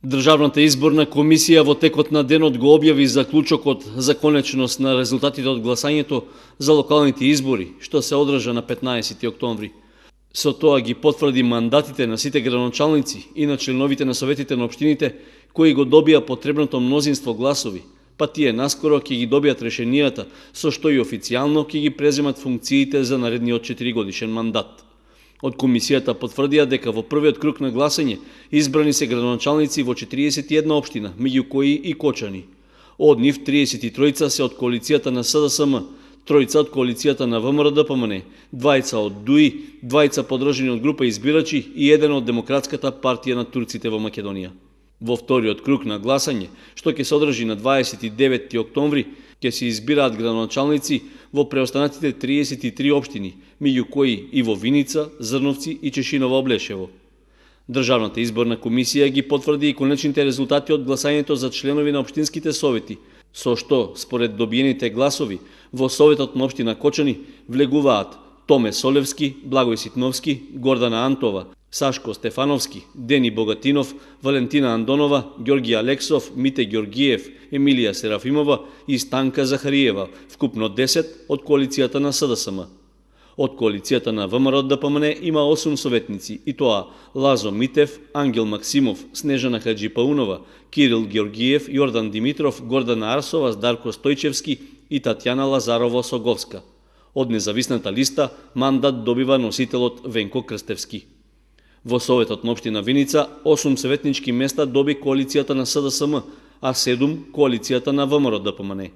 Државната изборна комисија во текот на денот го објави заклучокот за конечност на резултатите од гласањето за локалните избори, што се одржа на 15 октомври. Со тоа ги потврди мандатите на сите градоначалници и на членовите на советите на општините кои го добија потребното мнозинство гласови, па тие наскоро ќе ги добијат решенијата со што и официјално ќе ги преземат функциите за наредниот 4-годишен мандат. Од комисијата потврдија дека во првиот круг на гласање избрани се градоначалници во 41 општина, меѓу кои и Кочани. Од нив 33 се од коалицијата на СДСМ, 3 од коалицијата на ВМРО-ДПМН, 2 од ДУИ, 2 подржани од група избирачи и 1 од Демократската партија на турците во Македонија. Во вториот круг на гласање, што ќе се одржи на 29 октомври, ќе се избираат градоначалници во преостанатите 33 општини, меѓу кои и во Виница, Зрновци и Чешиново Облешево. Државната изборна комисија ги потврди и конечните резултати од гласањето за членови на општинските совети, со што, според добиените гласови, во Советот на општина Кочани влегуваат Томе Солевски, Благој Ситновски, Гордана Антова, Сашко Стефановски, Дени Богатинов, Валентина Андонова, Ѓорги Алексов, Мите Ѓоргиев, Емилија Серафимова и Станка Захариева, вкупно 10 од коалицијата на СДСМ. Од коалицијата на ВМРО-ДПМН има 8 советници, и тоа Лазо Митев, Ангел Максимов, Снежана Хаджипаунова, Кирил Ѓоргиев, Јордан Димитров, Гордана Арсова, Дарко Стојчевски и Татјана Лазарова-Соговска. Од независната листа мандат добива носителот Венко Крстевски. Во Советот на општина Виница 8 советнички места доби коалицијата на СДСМ, а 7 коалицијата на ВМРО-ДПМН.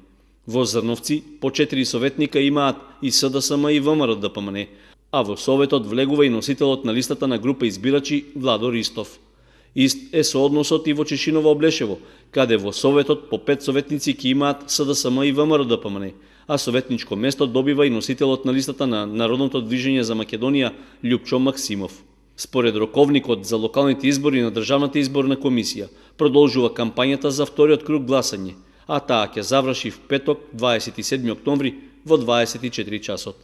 Во Зрновци по 4 советника имаат и СДСМ и ВМРО-ДПМН, а во Советот влегува и носителот на листата на група избирачи Владо Ристов. Ист е соодносот и во Чешиново Облешево, каде во Советот по 5 советници ќе имаат СДСМ и ВМРО-ДПМН, а советничко место добива и носителот на листата на Народното движење за Македонија Љупчо Максимов. Според роковникот за локалните избори на Државната изборна комисија, продолжува кампањата за вториот круг гласање, а таа ќе заврши в петок 27 октомври во 24 часот.